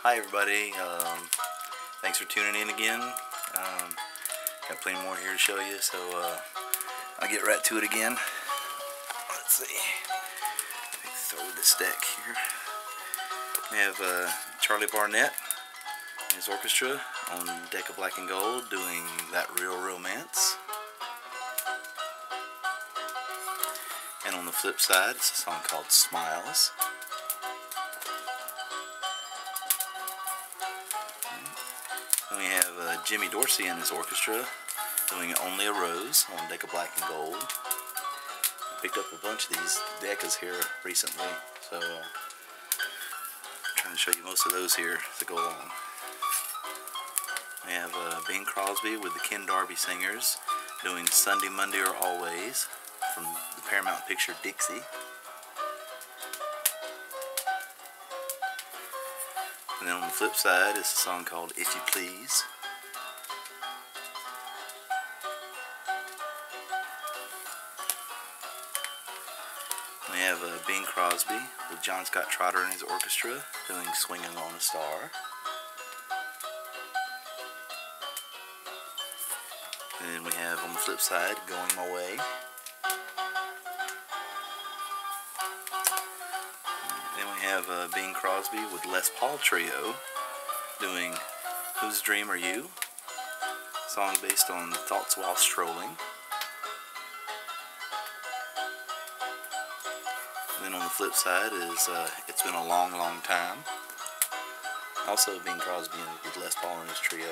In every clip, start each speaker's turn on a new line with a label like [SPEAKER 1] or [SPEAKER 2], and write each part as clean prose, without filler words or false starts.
[SPEAKER 1] Hi everybody, thanks for tuning in again. Got plenty more here to show you, so I'll get right to it again. Let's see, throw this deck here. We have Charlie Barnett and his orchestra on Deck of Black and Gold doing That Real Romance. And on the flip side, it's a song called Smiles. And we have Jimmy Dorsey and his orchestra doing Only a Rose on Deck of Black and Gold. I picked up a bunch of these decks here recently, so I'm trying to show you most of those here to go along. We have Bing Crosby with the Ken Darby Singers doing Sunday, Monday, or Always from the Paramount picture Dixie. And then on the flip side is a song called If You Please. We have Bing Crosby with John Scott Trotter and his orchestra doing Swinging on a Star. And then we have on the flip side Going My Way. Then we have Bing Crosby with Les Paul Trio doing Whose Dream Are You? Song based on Thoughts While Strolling. And then on the flip side is It's Been a Long, Long Time. Also Bing Crosby with Les Paul and his trio.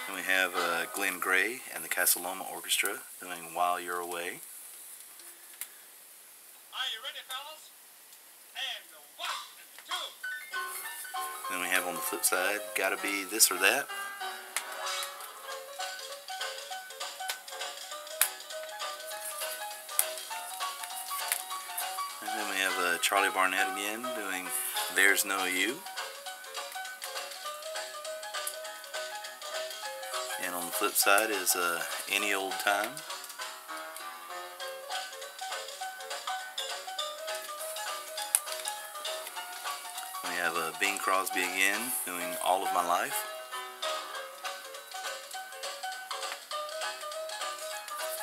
[SPEAKER 1] And we have Glenn Gray and the Casa Loma Orchestra doing While You're Away.
[SPEAKER 2] Are you ready, fellas? And 1 and 2.
[SPEAKER 1] Then we have on the flip side Gotta Be This or That. And then we have Charlie Barnett again doing There's No You. And on the flip side is Any Old Time. We have Bing Crosby again doing All of My Life.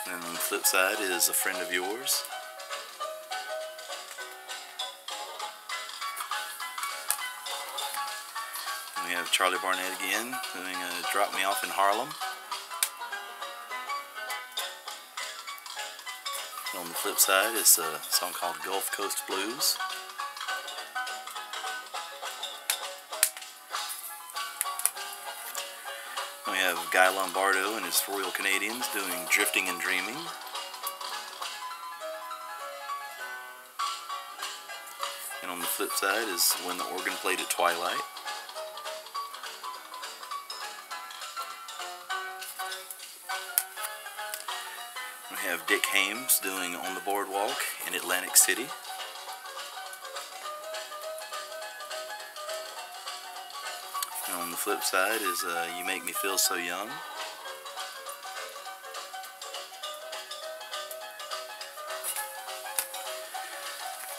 [SPEAKER 1] And on the flip side is A Friend of Yours. And we have Charlie Barnett again doing Drop Me Off in Harlem. And on the flip side is a song called Gulf Coast Blues. We have Guy Lombardo and his Royal Canadians doing Drifting and Dreaming. And on the flip side is When the Organ Played at Twilight. We have Dick Hames doing On the Boardwalk in Atlantic City. And on the flip side is You Make Me Feel So Young.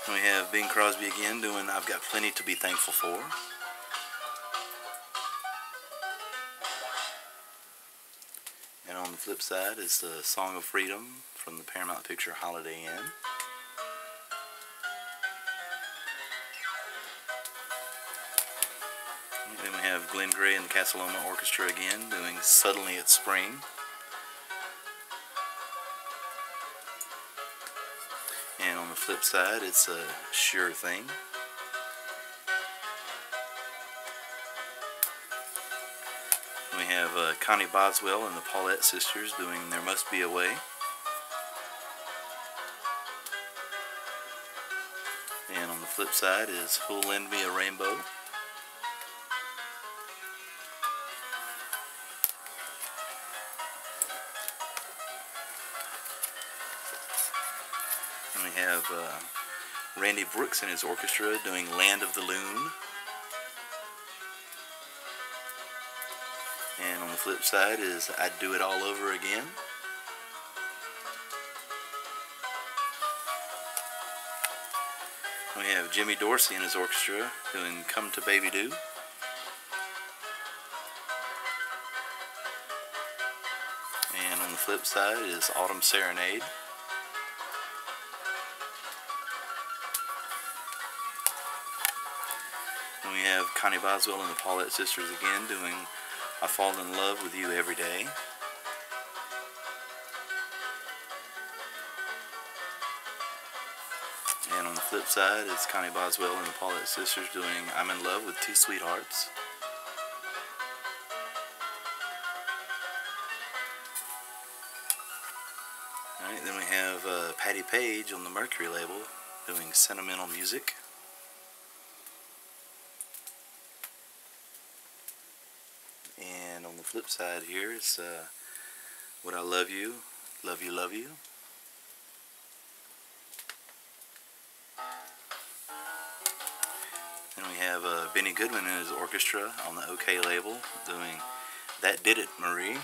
[SPEAKER 1] And we have Bing Crosby again doing I've Got Plenty to Be Thankful For. And on the flip side is the Song of Freedom from the Paramount picture Holiday Inn. Then we have Glenn Gray and the Casa Loma Orchestra again doing Suddenly It's Spring. And on the flip side it's a Sure Thing. We have Connie Boswell and the Paulette Sisters doing There Must Be a Way. And on the flip side is Who'll Lend Me a Rainbow. And we have Randy Brooks and his orchestra doing Land of the Loon. And on the flip side is I'd Do It All Over Again. We have Jimmy Dorsey and his orchestra doing Come to Baby Do. And on the flip side is Autumn Serenade. And we have Connie Boswell and the Paulette Sisters again doing I Fall in Love with You Every Day. And on the flip side is Connie Boswell and the Paulette Sisters doing I'm in Love with Two Sweethearts. Alright, then we have Patti Page on the Mercury label doing Sentimental Music. And on the flip side here is Would I Love You, Love You, Love You. Then we have Benny Goodman and his orchestra on the OK label doing That Did It, Marie.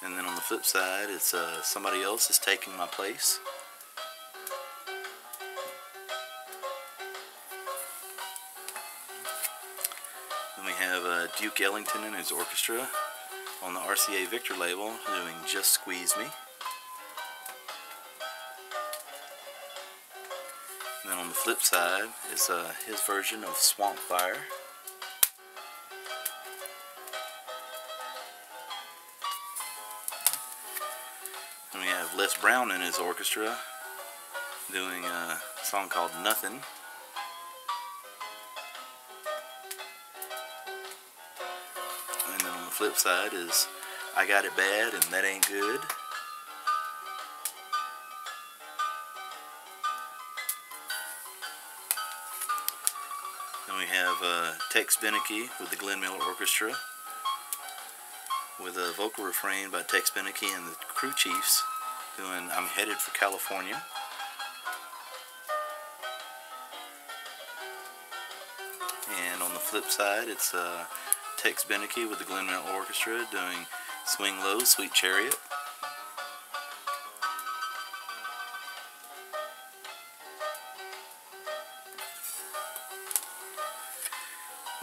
[SPEAKER 1] And then on the flip side, it's Somebody Else Is Taking My Place. Then we have Duke Ellington and his orchestra on the RCA Victor label doing Just Squeeze Me. And then on the flip side is his version of Swamp Fire. And we have Les Brown and his orchestra doing a song called Nothing. And then on the flip side is I Got It Bad and That Ain't Good. Then we have Tex Beneke with the Glenn Miller Orchestra with a vocal refrain by Tex Beneke and the Crew Chiefs doing I'm Headed for California. And on the flip side, it's Tex Beneke with the Glenn Miller Orchestra doing Swing Low, Sweet Chariot.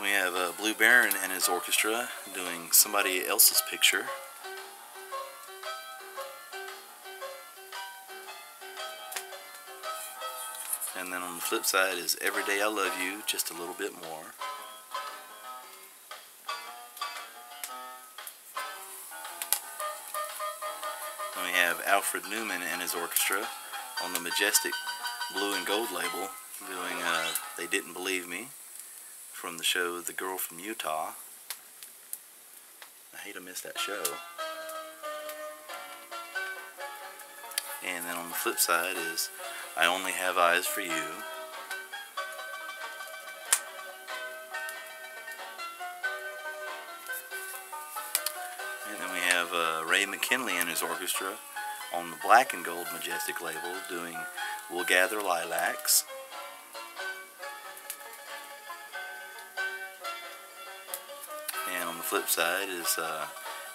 [SPEAKER 1] We have Blue Baron and his orchestra doing Somebody Else's Picture. And then on the flip side is Every Day I Love You, Just a Little Bit More. And we have Alfred Newman and his orchestra on the Majestic Blue and Gold label doing They Didn't Believe Me from the show The Girl from Utah. I hate I missed that show. And then on the flip side is I Only Have Eyes for You. And then we have Ray McKinley and his orchestra on the Black and Gold Majestic label doing We'll Gather Lilacs. And on the flip side is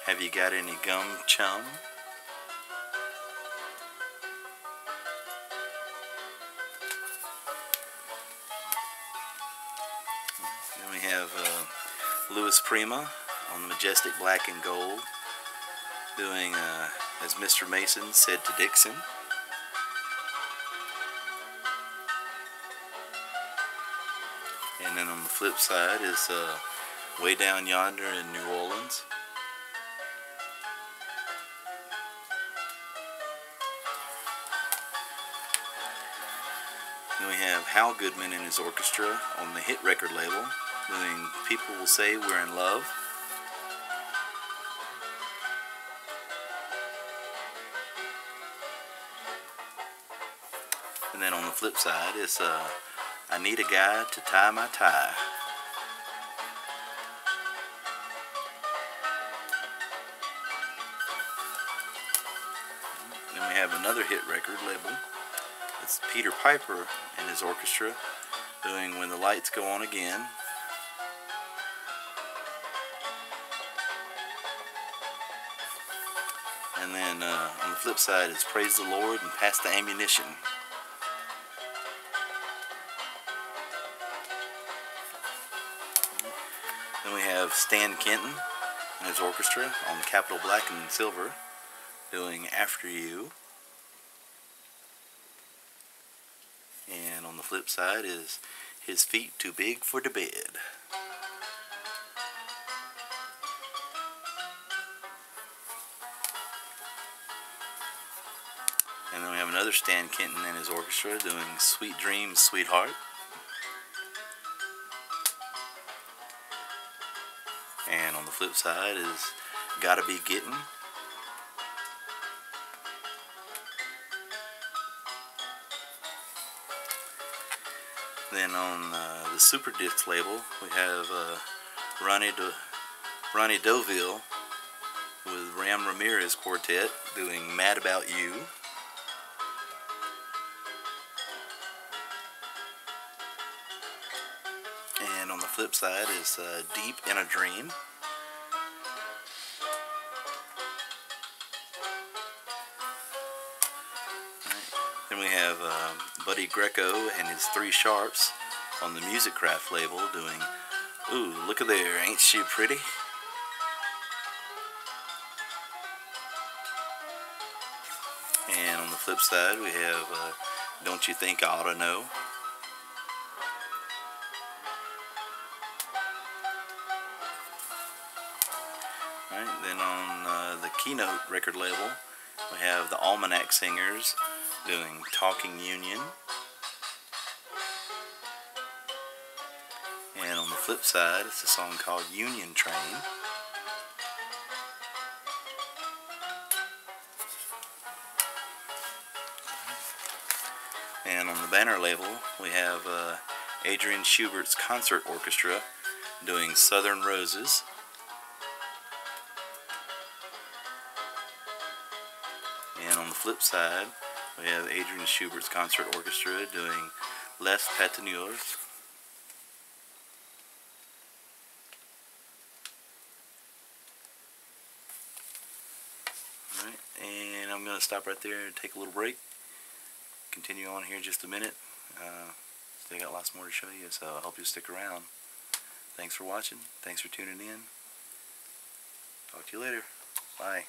[SPEAKER 1] Have You Got Any Gum, Chum? Then we have Louis Prima on the Majestic Black and Gold doing As Mr. Mason Said to Dixon. And then on the flip side is Way Down Yonder in New Orleans. Then we have Hal Goodman and his orchestra on the Hit Record label doing People Will Say We're in Love. And then on the flip side is I Need a Guy to Tie My Tie. Then we have another Hit Record label. It's Peter Piper and his orchestra doing When the Lights Go On Again. And And then on the flip side is Praise the Lord and Pass the Ammunition. Then we have Stan Kenton and his orchestra on Capitol Black and Silver doing After You. And on the flip side is His Feet Too Big for the Bed. And then we have another Stan Kenton and his orchestra doing Sweet Dreams, Sweetheart. And on the flip side is Gotta Be Gettin'. Then on the Super Discs label, we have Ronnie Doville with Ram Ramirez Quartet doing Mad About You. And on the flip side is Deep in a Dream. Then we have Buddy Greco and his Three Sharps on the Music Craft label doing Ooh, Look at There, Ain't She Pretty? And on the flip side we have Don't You Think I Oughta Know? Alright, then on the Keynote record label we have the Almanac Singers doing Talking Union. And on the flip side, it's a song called Union Train. And on the banner label, we have Adrian Schubert's Concert Orchestra doing Southern Roses. And on the flip side, we have Adrian Schubert's Concert Orchestra doing Les Patineurs. Alright, and I'm going to stop right there and take a little break. Continue on here in just a minute. Still got lots more to show you, so I hope you'll stick around. Thanks for watching. Thanks for tuning in. Talk to you later. Bye.